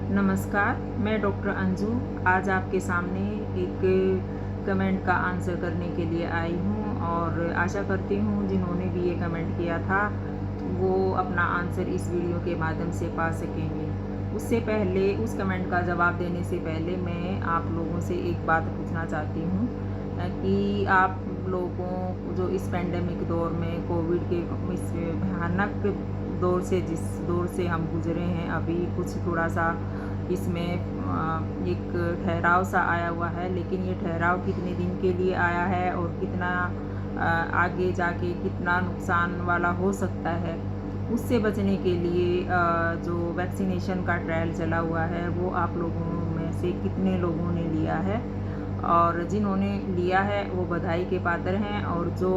नमस्कार, मैं डॉक्टर अंजू आज आपके सामने एक कमेंट का आंसर करने के लिए आई हूँ और आशा करती हूँ जिन्होंने भी ये कमेंट किया था वो अपना आंसर इस वीडियो के माध्यम से पा सकेंगे। उससे पहले उस कमेंट का जवाब देने से पहले मैं आप लोगों से एक बात पूछना चाहती हूँ कि आप लोगों को जो इस पेंडेमिक दौर में कोविड के इस भयानक दौर से जिस दौर से हम गुजरे हैं अभी कुछ थोड़ा सा इसमें एक ठहराव सा आया हुआ है, लेकिन ये ठहराव कितने दिन के लिए आया है और कितना आगे जाके कितना नुकसान वाला हो सकता है, उससे बचने के लिए जो वैक्सीनेशन का ट्रायल चला हुआ है वो आप लोगों में से कितने लोगों ने लिया है। और जिन्होंने लिया है वो बधाई के पात्र हैं, और जो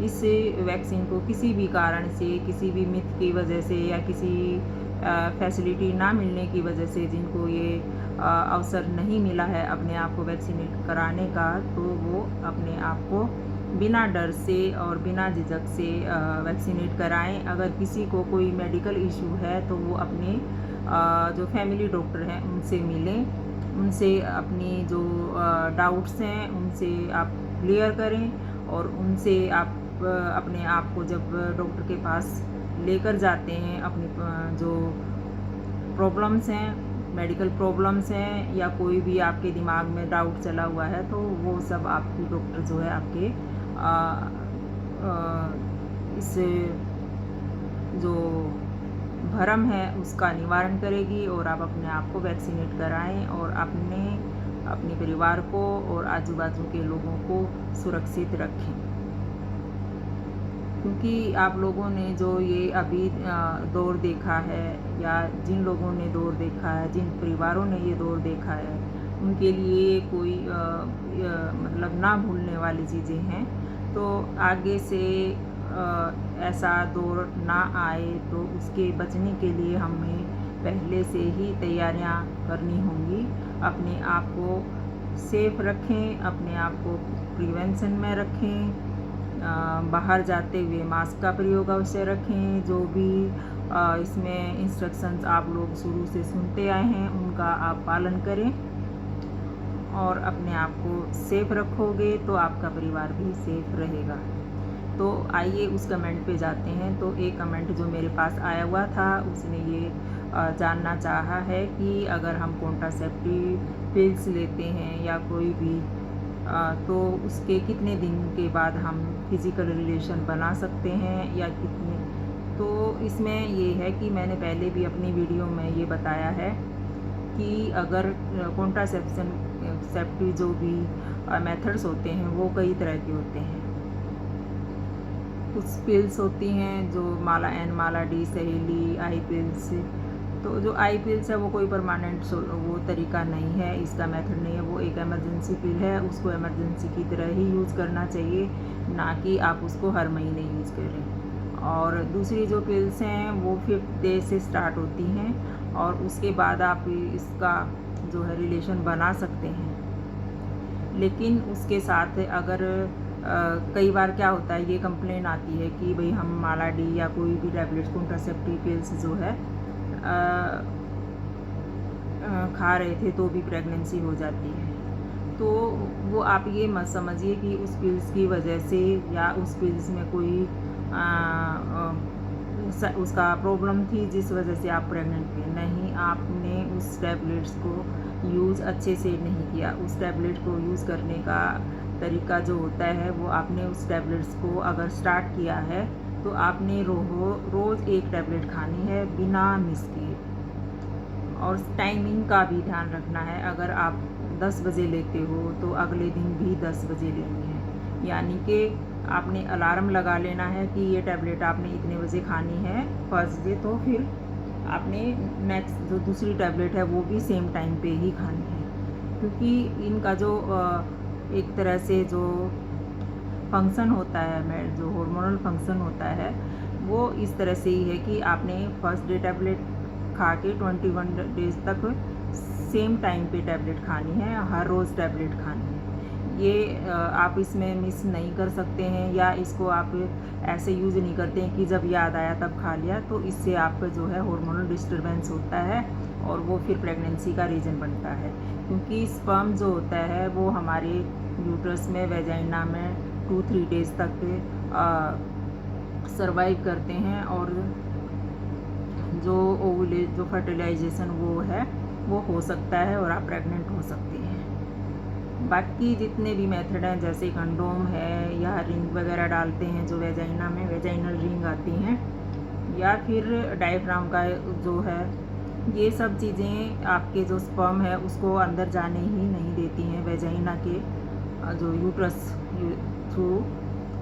इस वैक्सीन को किसी भी कारण से किसी भी मिथ की वजह से या किसी फैसिलिटी ना मिलने की वजह से जिनको ये अवसर नहीं मिला है अपने आप को वैक्सीनेट कराने का, तो वो अपने आप को बिना डर से और बिना झिझक से वैक्सीनेट कराएं। अगर किसी को कोई मेडिकल इशू है तो वो अपने जो फैमिली डॉक्टर हैं उनसे मिलें, उनसे अपनी जो डाउट्स हैं उनसे आप क्लियर करें, और उनसे आप अपने आप को जब डॉक्टर के पास लेकर जाते हैं अपनी जो प्रॉब्लम्स हैं, मेडिकल प्रॉब्लम्स हैं या कोई भी आपके दिमाग में डाउट चला हुआ है, तो वो सब आपकी डॉक्टर जो है आपके इस जो भरम है उसका निवारण करेगी और आप अपने आप को वैक्सीनेट कराएं और अपने परिवार को और आजू बाजू के लोगों को सुरक्षित रखें। क्योंकि आप लोगों ने जो ये अभी दौर देखा है या जिन लोगों ने दौर देखा है, जिन परिवारों ने ये दौर देखा है, उनके लिए कोई मतलब ना भूलने वाली चीज़ें हैं। तो आगे से ऐसा दौर ना आए तो उसके बचने के लिए हमें पहले से ही तैयारियां करनी होंगी। अपने आप को सेफ रखें, अपने आप को प्रिवेंशन में रखें, बाहर जाते हुए मास्क का प्रयोग अवश्य रखें। जो भी इसमें इंस्ट्रक्शंस आप लोग शुरू से सुनते आए हैं उनका आप पालन करें, और अपने आप को सेफ रखोगे तो आपका परिवार भी सेफ रहेगा। तो आइए उस कमेंट पे जाते हैं। तो एक कमेंट जो मेरे पास आया हुआ था उसने ये जानना चाहा है कि अगर हम कॉन्ट्रासेप्टिव पिल्स लेते हैं या कोई भी तो उसके कितने दिन के बाद हम फिज़िकल रिलेशन बना सकते हैं या कितने। तो इसमें ये है कि मैंने पहले भी अपनी वीडियो में ये बताया है कि अगर कॉन्ट्रासेप्टिव जो भी मेथड्स होते हैं वो कई तरह के होते हैं। कुछ पिल्स होती हैं जो माला एन माला डी सहेली आई पिल्स। तो जो आई पिल्स है वो कोई परमानेंट वो तरीका नहीं है, इसका मेथड नहीं है, वो एक इमरजेंसी पिल है। उसको इमरजेंसी की तरह ही यूज़ करना चाहिए, ना कि आप उसको हर महीने यूज़ करें। और दूसरी जो पिल्स हैं वो 5th डे से स्टार्ट होती हैं और उसके बाद आप इसका जो है रिलेशन बना सकते हैं। लेकिन उसके साथ अगर कई बार क्या होता है, ये कंप्लेन आती है कि भाई हम माला डी या कोई भी टैबलेट्स कॉन्ट्रासेप्टिव पिल्स जो है खा रहे थे तो भी प्रेगनेंसी हो जाती है। तो वो आप ये मत समझिए कि उस पिल्स की वजह से या उस पिल्स में कोई उसका प्रॉब्लम थी जिस वजह से आप प्रेग्नेंट थे। नहीं, आपने उस टैबलेट्स को यूज़ अच्छे से नहीं किया। उस टैबलेट को यूज़ करने का तरीका जो होता है वो आपने उस टैबलेट्स को अगर स्टार्ट किया है तो आपने रोज़ एक टैबलेट खानी है बिना मिस किए, और टाइमिंग का भी ध्यान रखना है। अगर आप 10 बजे लेते हो तो अगले दिन भी 10 बजे लेनी है, यानी कि आपने अलार्म लगा लेना है कि ये टैबलेट आपने इतने बजे खानी है फर्स्ट डे, तो फिर आपने नेक्स्ट जो दूसरी टैबलेट है वो भी सेम टाइम पे ही खानी है। क्योंकि इनका जो एक तरह से जो फंक्शन होता है, जो हार्मोनल फंक्शन होता है वो इस तरह से ही है कि आपने फर्स्ट डे टैबलेट खा के 21 डेज़ तक सेम टाइम पे टैबलेट खानी है, हर रोज़ टैबलेट खानी है। ये आप इसमें मिस नहीं कर सकते हैं, या इसको आप ऐसे यूज़ नहीं करते हैं कि जब याद आया तब खा लिया, तो इससे आपका जो है हार्मोनल डिस्टर्बेंस होता है और वो फिर प्रेगनेंसी का रीज़न बनता है। क्योंकि स्पर्म जो होता है वो हमारे यूट्रस में, वेजाइना में 2-3 डेज़ तक सर्वाइव करते हैं, और जो फर्टिलाइजेशन वो है वो हो सकता है और आप प्रेग्नेंट हो सकती हैं। बाकी जितने भी मेथड हैं, जैसे कंडोम है या रिंग वगैरह डालते हैं जो वेजाइना में, वेजाइनल रिंग आती हैं, या फिर डायफ्राम का जो है, ये सब चीज़ें आपके जो स्पर्म है उसको अंदर जाने ही नहीं देती हैं। वेजाइना के जो थ्रू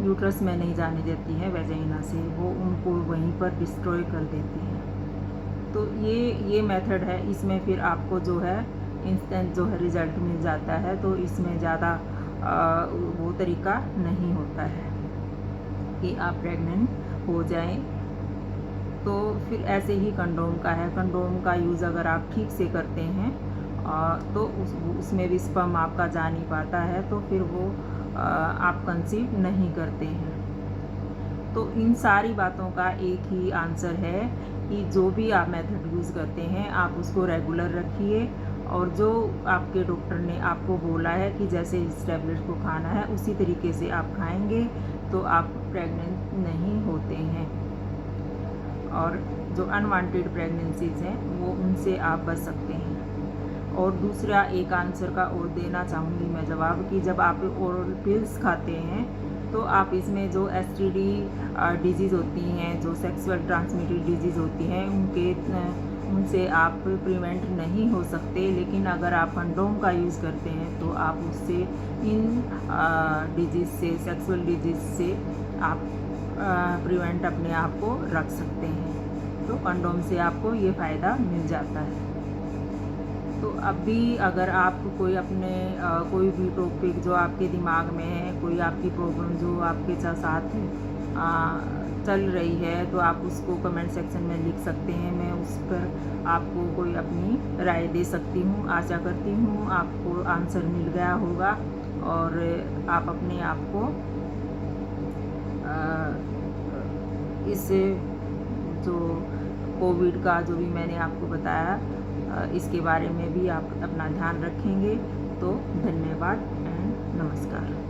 यूट्रस में नहीं जाने देती हैं वेजाइना से, वो उनको वहीं पर डिस्ट्रॉय कर देती हैं। तो ये मेथड है, इसमें फिर आपको जो है इंस्टेंट जो है रिज़ल्ट मिल जाता है, तो इसमें ज़्यादा वो तरीका नहीं होता है कि आप प्रेग्नेंट हो जाएं। तो फिर ऐसे ही कंडोम का है, कंडोम का यूज़ अगर आप ठीक से करते हैं तो उसमें भी स्पर्म आपका जा नहीं पाता है, तो फिर वो आप कंसीव नहीं करते हैं। तो इन सारी बातों का एक ही आंसर है कि जो भी आप मेथड यूज़ करते हैं आप उसको रेगुलर रखिए, और जो आपके डॉक्टर ने आपको बोला है कि जैसे इस टैबलेट को खाना है उसी तरीके से आप खाएंगे तो आप प्रेग्नेंट नहीं होते हैं, और जो अनवांटेड प्रेगनेंसीज हैं वो उनसे आप बच सकते हैं। और दूसरा एक आंसर का और देना चाहूँगी मैं जवाब, कि जब आप ओरल पिल्स खाते हैं तो आप इसमें जो STD डिजीज़ होती हैं, जो सेक्सुअल ट्रांसमिटेड डिजीज़ होती हैं, उनसे आप प्रिवेंट नहीं हो सकते। लेकिन अगर आप कंडोम का यूज़ करते हैं तो आप उससे इन डिजीज़ से, सेक्सुअल डिजीज़ से आप प्रिवेंट अपने आप को रख सकते हैं। तो कंडोम से आपको ये फ़ायदा मिल जाता है। तो अभी अगर आप कोई अपने कोई भी टॉपिक जो आपके दिमाग में है, कोई आपकी प्रॉब्लम जो आपके साथ चल रही है, तो आप उसको कमेंट सेक्शन में लिख सकते हैं। मैं उस पर आपको कोई अपनी राय दे सकती हूँ। आशा करती हूँ आपको आंसर मिल गया होगा और आप अपने आप को इस जो कोविड का जो भी मैंने आपको बताया इसके बारे में भी आप अपना ध्यान रखेंगे। तो धन्यवाद एंड नमस्कार।